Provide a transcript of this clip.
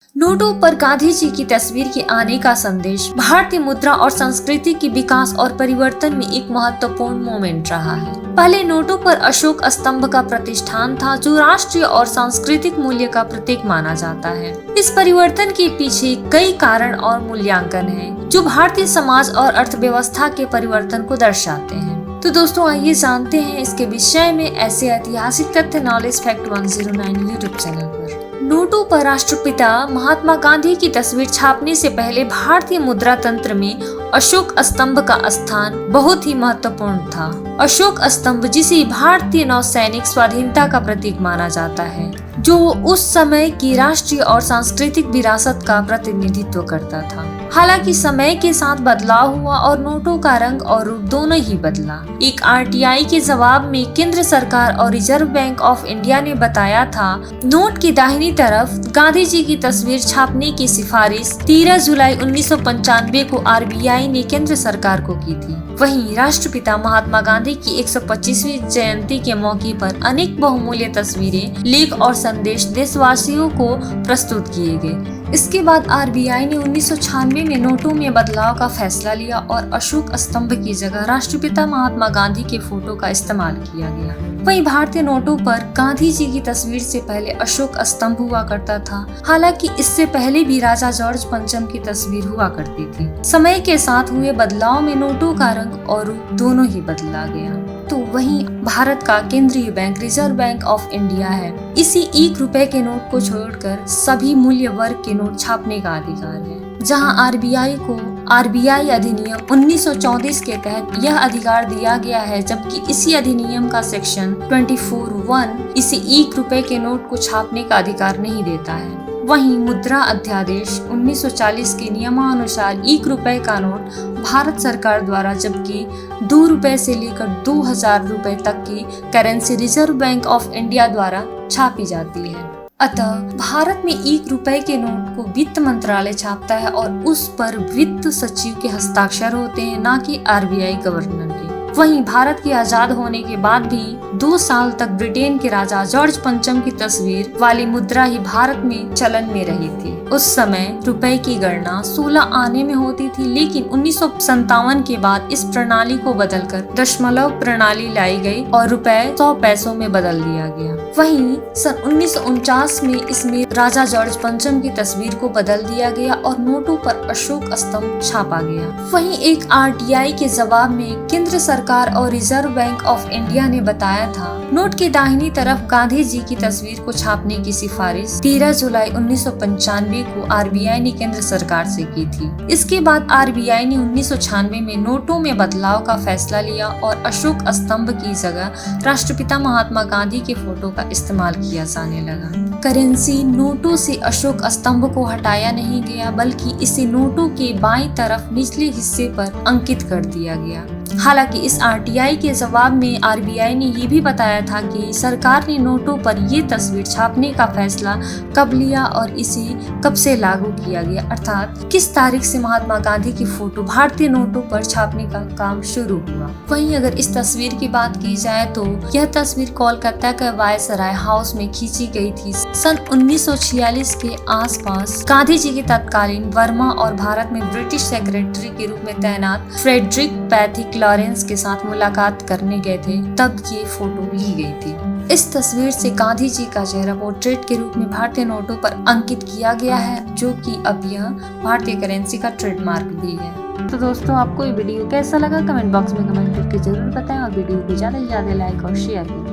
नोटों पर गांधी जी की तस्वीर के आने का संदेश भारतीय मुद्रा और संस्कृति के विकास और परिवर्तन में एक महत्वपूर्ण मोमेंट रहा है। पहले नोटों पर अशोक स्तंभ का प्रतिष्ठान था, जो राष्ट्रीय और सांस्कृतिक मूल्य का प्रतीक माना जाता है। इस परिवर्तन के पीछे कई कारण और मूल्यांकन हैं, जो भारतीय समाज और अर्थव्यवस्था के परिवर्तन को दर्शाते हैं। तो दोस्तों, आइए जानते हैं इसके विषय में ऐसे ऐतिहासिक तथ्य नॉलेज फैक्ट 109 यूट्यूब चैनल पर। नोटों पर राष्ट्रपिता महात्मा गांधी की तस्वीर छापने से पहले भारतीय मुद्रा तंत्र में अशोक स्तंभ का स्थान बहुत ही महत्वपूर्ण था। अशोक स्तंभ, जिसे भारतीय नौसैनिक स्वाधीनता का प्रतीक माना जाता है, जो उस समय की राष्ट्रीय और सांस्कृतिक विरासत का प्रतिनिधित्व करता था। हालांकि समय के साथ बदलाव हुआ और नोटों का रंग और रूप दोनों ही बदला। एक आरटीआई के जवाब में केंद्र सरकार और रिजर्व बैंक ऑफ इंडिया ने बताया था, नोट की दाहिनी तरफ गांधी जी की तस्वीर छापने की सिफारिश 13 जुलाई 1995 को आरबीआई ने केंद्र सरकार को की थी। वहीं राष्ट्रपिता महात्मा गांधी की 125वीं जयंती के मौके पर अनेक बहुमूल्य तस्वीरें, लेख और संदेश देशवासियों को प्रस्तुत किए गए। इसके बाद आरबीआई ने 1996 में नोटों में बदलाव का फैसला लिया और अशोक स्तंभ की जगह राष्ट्रपिता महात्मा गांधी के फोटो का इस्तेमाल किया गया। वहीं भारतीय नोटों पर गांधी जी की तस्वीर से पहले अशोक स्तंभ हुआ करता था। हालांकि इससे पहले भी राजा जॉर्ज पंचम की तस्वीर हुआ करती थी। समय के साथ हुए बदलाव में नोटों का रंग और रूप दोनों ही बदला गया। तो वहीं भारत का केंद्रीय bank reserve bank of India है। इसी 1 रुपए के नोट को छोड़कर सभी मूल्य वर्ग के नोट छापने का अधिकार है, जहां आरबीआई को आरबीआई अधिनियम 1934 के तहत यह अधिकार दिया गया है, जबकि इसी अधिनियम का सेक्शन 24(1) इसे 1 रुपए के नोट को छापने का अधिकार नहीं देता है। वहीं मुद्रा अध्यादेश 1940 के नियमानुसार 1 रुपए का नोट भारत सरकार द्वारा, जबकि 2 रुपए से लेकर 2000 रुपए तक की currency reserve bank of India द्वारा छापी जाती है। अतः भारत में 1 रुपए के नोट को वित्त मंत्रालय छापता है और उस पर वित्त सचिव के हस्ताक्षर होते हैं, न कि आरबीआई गवर्नर के। वहीं भारत के आजाद होने के बाद भी 2 साल तक ब्रिटेन के राजा जॉर्ज पंचम की तस्वीर वाली मुद्रा ही भारत में चलन में रही थी। उस समय रुपए की गणना 16 आने में होती थी, लेकिन 1957 के बाद इस प्रणाली को बदलकर दशमलव प्रणाली लाई गई और रुपए 100 पैसों में बदल दिया गया। वहीं सन 1949 में इसमें राजा जॉर्ज पंचम की तस्वीर को बदल दिया गया और नोटों पर अशोक स्तंभ छापा गया। वहीं एक आरटीआई के जवाब में केंद्र सरकार और रिजर्व बैंक ऑफ इंडिया ने बताया था, नोट की दाहिनी तरफ गांधी जी की तस्वीर को छापने की सिफारिश 13 जुलाई 1995 को आरबीआई ने केंद्र सरकार से की थी। इसके बाद आरबीआई ने 1996 में नोटों में बदलाव का फैसला लिया और अशोक स्तंभ की जगह राष्ट्रपिता महात्मा गांधी के फोटो का इस्तेमाल किया जाने लगा। करेंसी नोटों से अशोक स्तंभ को हटाया नहीं गया, बल्कि इसे नोटों के बाईं तरफ निचले हिस्से पर अंकित कर दिया गया। हालांकि इस आरटीआई के जवाब में आरबीआई ने ये भी बताया था कि सरकार ने नोटों पर ये तस्वीर छापने का फैसला कब लिया और इसे कब से लागू किया गया, अर्थात किस तारीख से महात्मा गांधी की फोटो भारतीय नोटों पर छापने का काम शुरू हुआ। वहीं अगर इस तस्वीर की बात की जाए तो यह तस्वीर कोलकाता के वायसराय हाउस में खींची गई थी। सन 1946 के आसपास गांधी जी के तत्कालीन बर्मा और भारत में ब्रिटिश सेक्रेटरी के रूप में तैनात फ्रेडरिक पैथिक लॉरेंस के साथ मुलाकात करने गए थे, तब ये फोटो ली गई थी। इस तस्वीर से गांधी जी का चेहरा पोर्ट्रेट के रूप में भारतीय नोटों पर अंकित किया गया है, जो कि अब यह भारतीय करेंसी का ट्रेडमार्क भी है। तो दोस्तों, आपको ये वीडियो कैसा लगा कमेंट बॉक्स में कमेंट करके जरूर बताएं और वीडियो को ज्यादा से ज्यादा लाइक और शेयर करें।